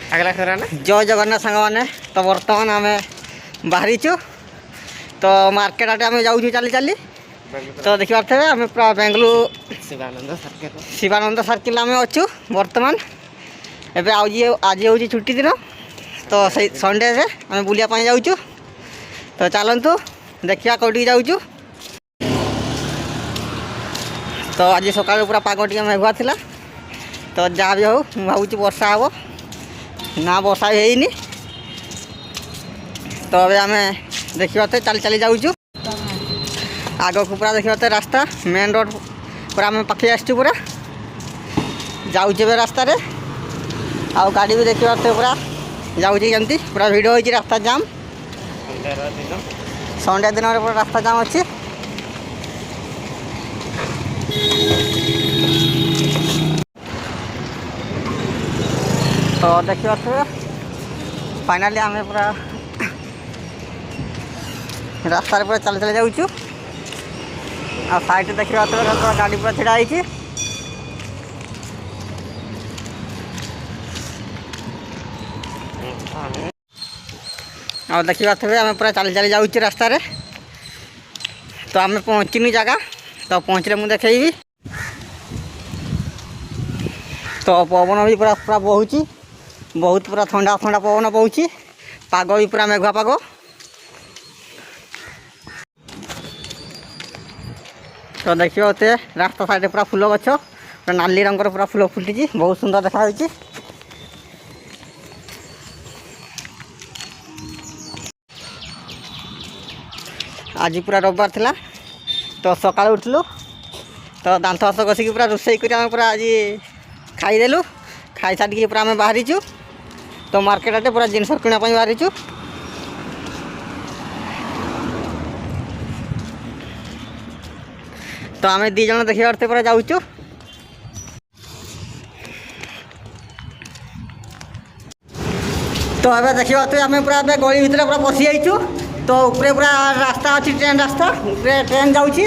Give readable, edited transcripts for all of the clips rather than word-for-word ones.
जय जगन्नाथ सांग मैंने तो बर्तमान आम बाहरीचु तो मार्केट आटे आम जाऊँ चली चली तो देखी पारे आम पूरा बेंगलुरु शिवानंद सर्किल आम अच्छु बर्तमान एवं आज हूँ छुट्टी दिन तो से संडे से आम बुलापाई जाऊँ तो चलतु देखा कौटी जाऊँ तो आज सकाल पूरा पाग टे मेघुआ था तो जहाँ भी हो भावुँ वर्षा हे ना वर्षा भी है तो अभी आम देखा चली चली जाऊँ आग को पूरा देखा रास्ता मेन रोड पूरा आम पाखे आसचु पूरा जाऊे रास्तार आउ गाड़ी भी देखा पूरा जाऊँगी पूरा भिड़ हो रास्ता जाम संडे दिन पूरा रास्ता जाम अच्छी तो देखिए फाइनाली आम पूरा रास्तार पूरा चल चल जाऊँ आ साइड देखा पूरा गाड़ी पूरा छिड़ा है आ देखा आम पूरा चल चल जाऊँ रास्तार तो आम पहुँचनी जगह तो पहुँचले मुझे देखेबी तो पवन भी पूरा पूरा बहुची बहुत पूरा ठंडा ठंडा पवन बहुची पाग भी पूरा मेघुआ पाग तो देखिए रास्ता साइड पूरा फूल गछ पूरा नाली रंगर पूरा फूल फुटी बहुत सुंदर देखा आज पूरा रविवार थिला तो सकाल उठलु तो दांत हाथ घसिक पूरा रोषे कर पूरा आज खाईदेलु खाई सारिक पूरा आम बाहरीचु तो मार्केट आटे पूरा जिनस किणापी बाहरीचु तो आम दी जन देखा पूरा जाऊँ तो अबे देखा आम पूरा गली भितर पूरा पशि जाइचु तो ऊपर पूरा रास्ता अच्छी ट्रेन रास्ता ऊपर ट्रेन जाऊँगी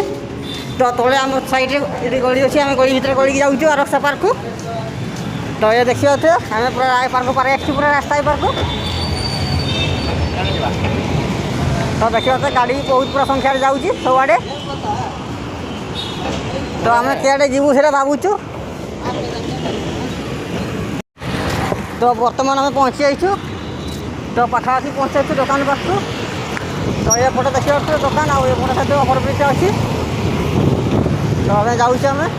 तो तले आम साइड ये गली अच्छी आम गली भितर गली जाऊँ आरक्षा पार्क तो ये देखिए आम पूरा राय पार्क पारे पूरा रास्ता पार्क तो देखिए गाड़ी बहुत पूरा संख्यार जाऊँगी सबआड़े तो आम क्या जीवु से भावुचु तो बर्तमान आम पहुँची जाइचु तो पाखापाखि पहुँचाऊ दुकान पाखु तो ये पटे देखिए दुकान आउ एपटे साइड ओभर ब्रिज अच्छी तो आम जाऊँ आम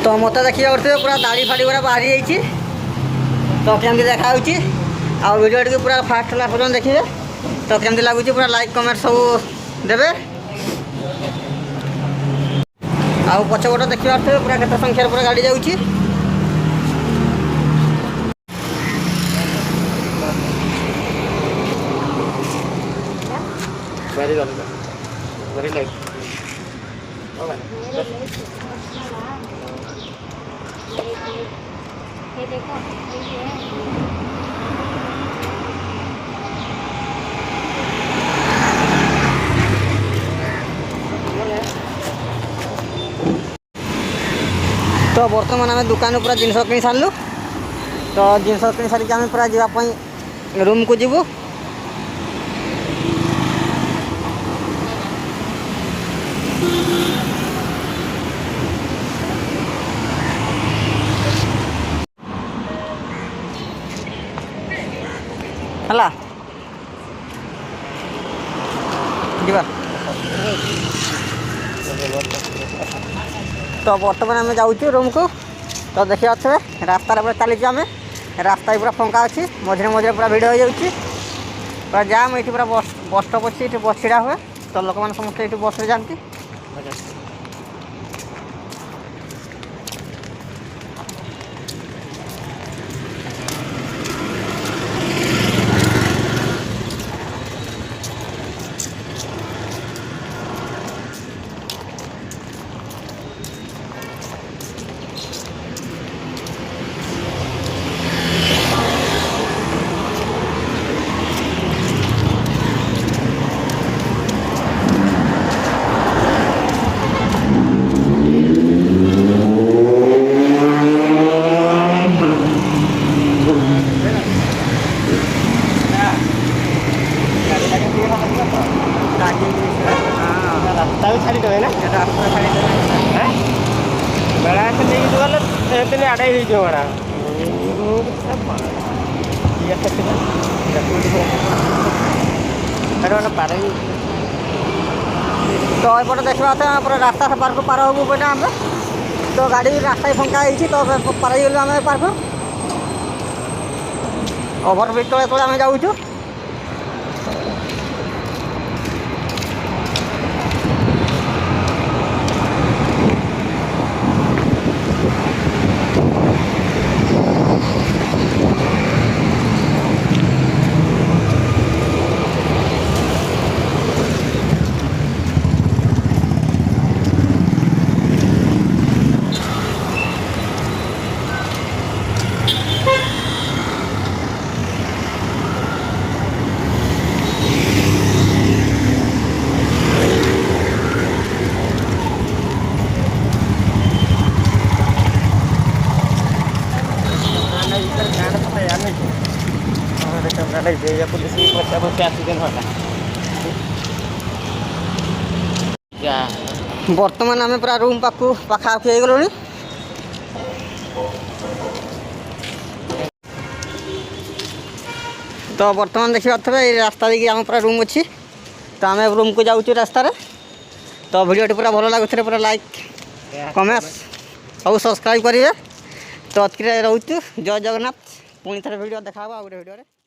तो मत देखिए पूरा दाढ़ी फाड़ी पूरा बाहरी जाइए तो केमती देखा वीडियो टी पूरा फास्ट ला पर्यटन देखिए तो केमती लगुच पूरा लाइक कमेंट सब देवे आउ पछपट देखिए पूरा केते संख्यार पूरा गाड़ी जाऊँगी तो बर्तमान आम दुकान पूरा जिनस कि सारू तो जिनस कि सारिक आम पूरा जावाई रूम को जीवु हला जीवा तो बर्तमान आम जाऊँ रूम को तो देखिए रास्तार पूरा चलीचु आम रास्ता पूरा फंका अच्छी मझे मझे पूरा भिड़ हो जाऊँगी पूरा जाम ये पूरा बस स्टॉप अच्छी ये बस छिड़ा हुए तो लोक मैंने समस्त ये बस जाती ରାସ୍ତା ଛାଡ଼ିଦେବେ ବେଳା ଆସି ନେଇକି ଗଲେ ଏତେ ଆଡ଼େଇ ହେଇଯିବ ବେଳା ପାର ତ ଏପଟେ ଦେଖିବା ତ ପୁରା ରାସ୍ତା ପାର୍କ ପାର ହେବୁ ପଇଲେ ଆମେ ତ ଗାଡ଼ି ରାସ୍ତା ଫଙ୍କା ହେଇଛି ତ ପାର ହେଇଗଲୁ ଆମେ ପାର୍କ ଓଭରବ୍ରିଜ୍ ତଳେ ତଳେ ଆମେ ଯାଉଛୁ। पुलिस बच्चा आसिदेन बर्तमान आम पूरा रूम पाखापाखि हो गलुणी तो बर्तमान देखी पारे ये रास्ता देखिए आम पूरा रूम अच्छी तो आम रूम को जाऊँ रास्तार तो भिडियो पूरा भल लगुले पूरा लाइक कमेंट सब सब्सक्राइब करेंगे तो अतक रोचु जय जगन्नाथ पुणी थे भिडियो देखा गोटे भिडियो।